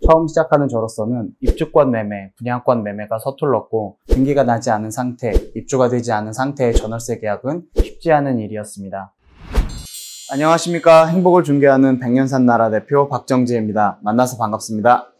처음 시작하는 저로서는 입주권 매매, 분양권 매매가 서툴렀고 등기가 나지 않은 상태, 입주가 되지 않은 상태의 전월세 계약은 쉽지 않은 일이었습니다. 안녕하십니까. 행복을 중개하는 백년산 나라 대표 박정지입니다. 만나서 반갑습니다.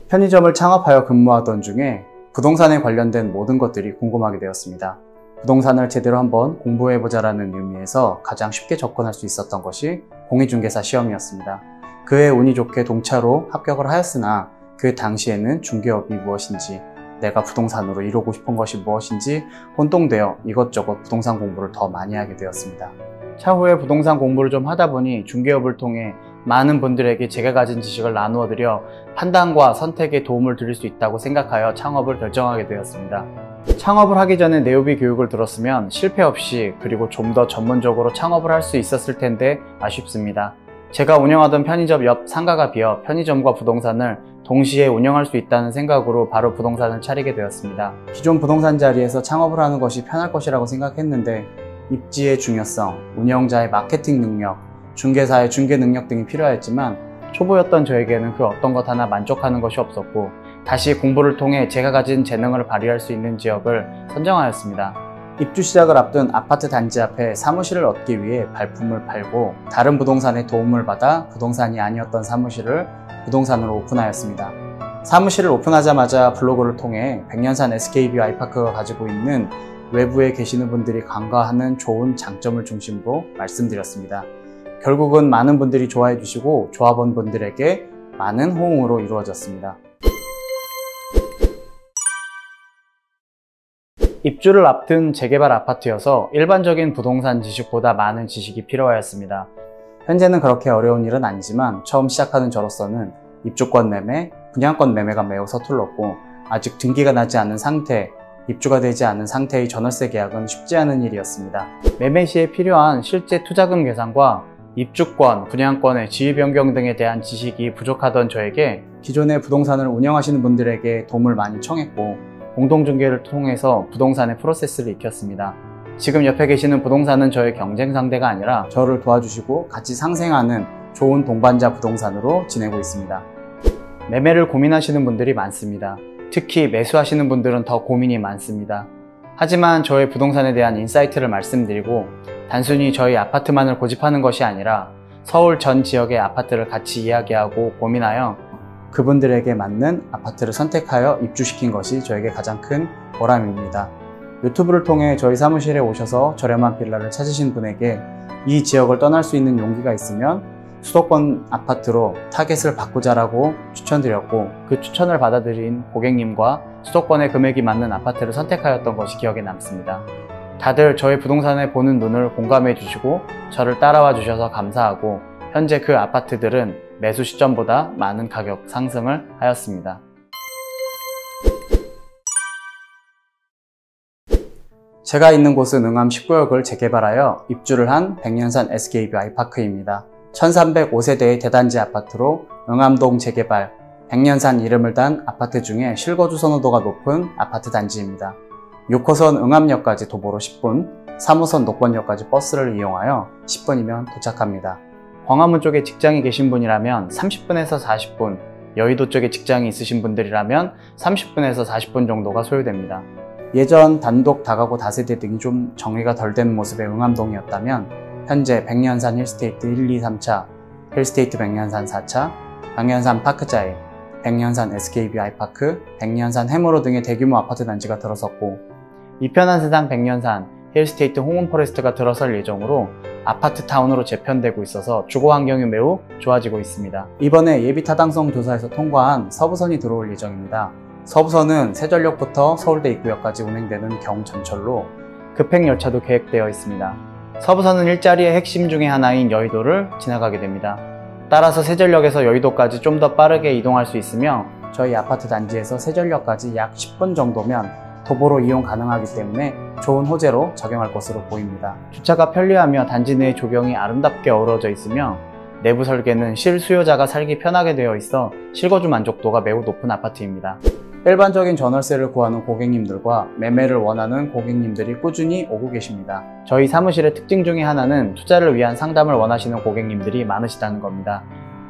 편의점을 창업하여 근무하던 중에 부동산에 관련된 모든 것들이 궁금하게 되었습니다. 부동산을 제대로 한번 공부해보자라는 의미에서 가장 쉽게 접근할 수 있었던 것이 공인중개사 시험이었습니다. 그해 운이 좋게 동차로 합격을 하였으나 그 당시에는 중개업이 무엇인지, 내가 부동산으로 이루고 싶은 것이 무엇인지 혼동되어 이것저것 부동산 공부를 더 많이 하게 되었습니다. 차후에 부동산 공부를 좀 하다 보니 중개업을 통해 많은 분들에게 제가 가진 지식을 나누어 드려 판단과 선택에 도움을 드릴 수 있다고 생각하여 창업을 결정하게 되었습니다. 창업을 하기 전에 네오비 교육을 들었으면 실패 없이 그리고 좀 더 전문적으로 창업을 할 수 있었을 텐데 아쉽습니다. 제가 운영하던 편의점 옆 상가가 비어 편의점과 부동산을 동시에 운영할 수 있다는 생각으로 바로 부동산을 차리게 되었습니다. 기존 부동산 자리에서 창업을 하는 것이 편할 것이라고 생각했는데 입지의 중요성, 운영자의 마케팅 능력, 중개사의 중개 능력 등이 필요하였지만 초보였던 저에게는 그 어떤 것 하나 만족하는 것이 없었고 다시 공부를 통해 제가 가진 재능을 발휘할 수 있는 지역을 선정하였습니다. 입주 시작을 앞둔 아파트 단지 앞에 사무실을 얻기 위해 발품을 팔고 다른 부동산의 도움을 받아 부동산이 아니었던 사무실을 부동산으로 오픈하였습니다. 사무실을 오픈하자마자 블로그를 통해 백년산 SKB 아이파크가 가지고 있는 외부에 계시는 분들이 간과하는 좋은 장점을 중심으로 말씀드렸습니다. 결국은 많은 분들이 좋아해 주시고 조합원 분들에게 많은 호응으로 이루어졌습니다. 입주를 앞둔 재개발 아파트여서 일반적인 부동산 지식보다 많은 지식이 필요하였습니다. 현재는 그렇게 어려운 일은 아니지만 처음 시작하는 저로서는 입주권 매매, 분양권 매매가 매우 서툴렀고 아직 등기가 나지 않은 상태, 입주가 되지 않은 상태의 전월세 계약은 쉽지 않은 일이었습니다. 매매 시에 필요한 실제 투자금 계산과 입주권, 분양권의 지위 변경 등에 대한 지식이 부족하던 저에게 기존의 부동산을 운영하시는 분들에게 도움을 많이 청했고 공동중개를 통해서 부동산의 프로세스를 익혔습니다. 지금 옆에 계시는 부동산은 저의 경쟁 상대가 아니라 저를 도와주시고 같이 상생하는 좋은 동반자 부동산으로 지내고 있습니다. 매매를 고민하시는 분들이 많습니다. 특히 매수하시는 분들은 더 고민이 많습니다. 하지만 저의 부동산에 대한 인사이트를 말씀드리고 단순히 저희 아파트만을 고집하는 것이 아니라 서울 전 지역의 아파트를 같이 이야기하고 고민하여 그분들에게 맞는 아파트를 선택하여 입주시킨 것이 저에게 가장 큰 보람입니다. 유튜브를 통해 저희 사무실에 오셔서 저렴한 빌라를 찾으신 분에게 이 지역을 떠날 수 있는 용기가 있으면 수도권 아파트로 타겟을 바꾸자라고 추천드렸고 그 추천을 받아들인 고객님과 수도권의 금액이 맞는 아파트를 선택하였던 것이 기억에 남습니다. 다들 저의 부동산에 보는 눈을 공감해 주시고 저를 따라와 주셔서 감사하고 현재 그 아파트들은 매수 시점보다 많은 가격 상승을 하였습니다. 제가 있는 곳은 응암 19역을 재개발하여 입주를 한 백년산 SKB 아이파크입니다. 1305세대의 대단지 아파트로 응암동 재개발, 백년산 이름을 단 아파트 중에 실거주 선호도가 높은 아파트 단지입니다. 6호선 응암역까지 도보로 10분, 3호선 녹번역까지 버스를 이용하여 10분이면 도착합니다. 광화문 쪽에 직장이 계신 분이라면 30분에서 40분, 여의도 쪽에 직장이 있으신 분들이라면 30분에서 40분 정도가 소요됩니다. 예전 단독 다가구 다세대 등이 좀 정리가 덜 된 모습의 응암동이었다면 현재 백년산 힐스테이트 1, 2, 3차, 힐스테이트 백년산 4차, 백년산 파크자에, 백년산 SKB 아이파크, 백년산 해머로 등의 대규모 아파트 단지가 들어섰고 이편한 세상 백년산, 힐스테이트 홍은포레스트가 들어설 예정으로 아파트 타운으로 재편되고 있어서 주거 환경이 매우 좋아지고 있습니다. 이번에 예비 타당성 조사에서 통과한 서부선이 들어올 예정입니다. 서부선은 세전역부터 서울대 입구역까지 운행되는 경전철로 급행열차도 계획되어 있습니다. 서부선은 일자리의 핵심 중에 하나인 여의도를 지나가게 됩니다. 따라서 세전역에서 여의도까지 좀 더 빠르게 이동할 수 있으며 저희 아파트 단지에서 세전력까지 약 10분 정도면 도보로 이용 가능하기 때문에 좋은 호재로 작용할 것으로 보입니다. 주차가 편리하며 단지 내 조경이 아름답게 어우러져 있으며 내부 설계는 실수요자가 살기 편하게 되어 있어 실거주 만족도가 매우 높은 아파트입니다. 일반적인 전월세를 구하는 고객님들과 매매를 원하는 고객님들이 꾸준히 오고 계십니다. 저희 사무실의 특징 중에 하나는 투자를 위한 상담을 원하시는 고객님들이 많으시다는 겁니다.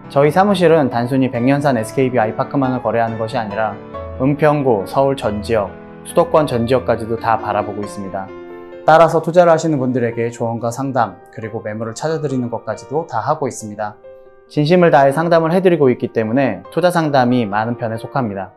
저희 사무실은 단순히 백년산 SKB 아이파크만을 거래하는 것이 아니라 은평구, 서울 전 지역, 수도권 전 지역까지도 다 바라보고 있습니다. 따라서 투자를 하시는 분들에게 조언과 상담, 그리고 매물을 찾아드리는 것까지도 다 하고 있습니다. 진심을 다해 상담을 해드리고 있기 때문에 투자 상담이 많은 편에 속합니다.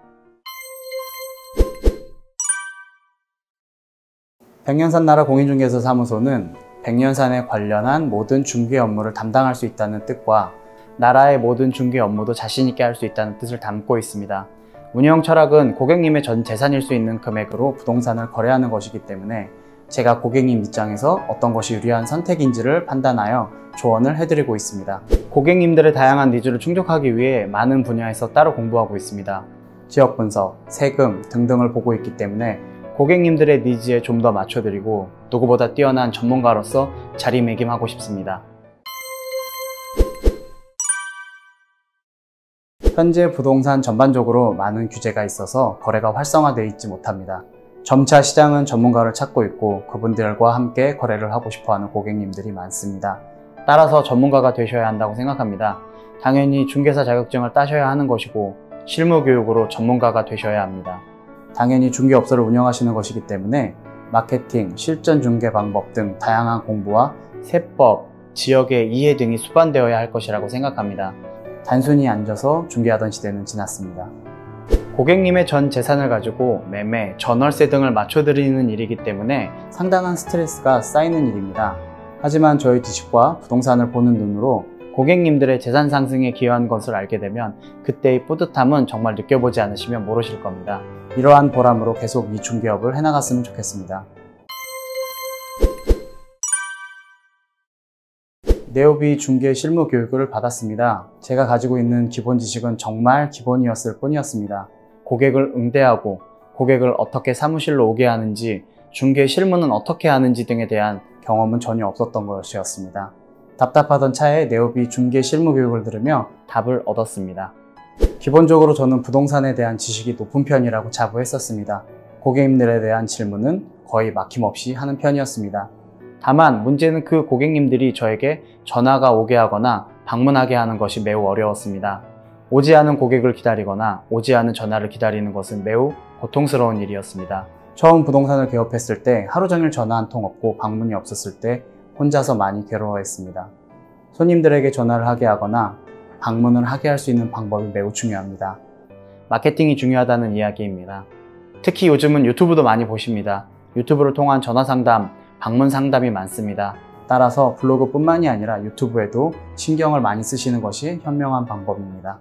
백년산 나라 공인중개사 사무소는 백년산에 관련한 모든 중개 업무를 담당할 수 있다는 뜻과 나라의 모든 중개 업무도 자신있게 할 수 있다는 뜻을 담고 있습니다. 운영 철학은 고객님의 전 재산일 수 있는 금액으로 부동산을 거래하는 것이기 때문에 제가 고객님 입장에서 어떤 것이 유리한 선택인지를 판단하여 조언을 해드리고 있습니다. 고객님들의 다양한 니즈를 충족하기 위해 많은 분야에서 따로 공부하고 있습니다. 지역 분석, 세금 등등을 보고 있기 때문에 고객님들의 니즈에 좀 더 맞춰드리고 누구보다 뛰어난 전문가로서 자리매김하고 싶습니다. 현재 부동산 전반적으로 많은 규제가 있어서 거래가 활성화되어 있지 못합니다. 점차 시장은 전문가를 찾고 있고 그분들과 함께 거래를 하고 싶어하는 고객님들이 많습니다. 따라서 전문가가 되셔야 한다고 생각합니다. 당연히 중개사 자격증을 따셔야 하는 것이고 실무 교육으로 전문가가 되셔야 합니다. 당연히 중개업소를 운영하시는 것이기 때문에 마케팅, 실전 중개 방법 등 다양한 공부와 세법, 지역의 이해 등이 수반되어야 할 것이라고 생각합니다. 단순히 앉아서 중개하던 시대는 지났습니다. 고객님의 전 재산을 가지고 매매, 전월세 등을 맞춰드리는 일이기 때문에 상당한 스트레스가 쌓이는 일입니다. 하지만 저희 지식과 부동산을 보는 눈으로 고객님들의 재산 상승에 기여한 것을 알게 되면 그때의 뿌듯함은 정말 느껴보지 않으시면 모르실 겁니다. 이러한 보람으로 계속 이 중개업을 해나갔으면 좋겠습니다. 네오비 중개 실무 교육을 받았습니다. 제가 가지고 있는 기본 지식은 정말 기본이었을 뿐이었습니다. 고객을 응대하고 고객을 어떻게 사무실로 오게 하는지, 중개 실무는 어떻게 하는지 등에 대한 경험은 전혀 없었던 것이었습니다. 답답하던 차에 네오비 중개 실무 교육을 들으며 답을 얻었습니다. 기본적으로 저는 부동산에 대한 지식이 높은 편이라고 자부했었습니다. 고객님들에 대한 질문은 거의 막힘없이 하는 편이었습니다. 다만 문제는 그 고객님들이 저에게 전화가 오게 하거나 방문하게 하는 것이 매우 어려웠습니다. 오지 않은 고객을 기다리거나 오지 않은 전화를 기다리는 것은 매우 고통스러운 일이었습니다. 처음 부동산을 개업했을 때 하루 종일 전화 한 통 없고 방문이 없었을 때 혼자서 많이 괴로워했습니다. 손님들에게 전화를 하게 하거나 방문을 하게 할 수 있는 방법이 매우 중요합니다. 마케팅이 중요하다는 이야기입니다. 특히 요즘은 유튜브도 많이 보십니다. 유튜브를 통한 전화 상담, 방문 상담이 많습니다. 따라서 블로그뿐만이 아니라 유튜브에도 신경을 많이 쓰시는 것이 현명한 방법입니다.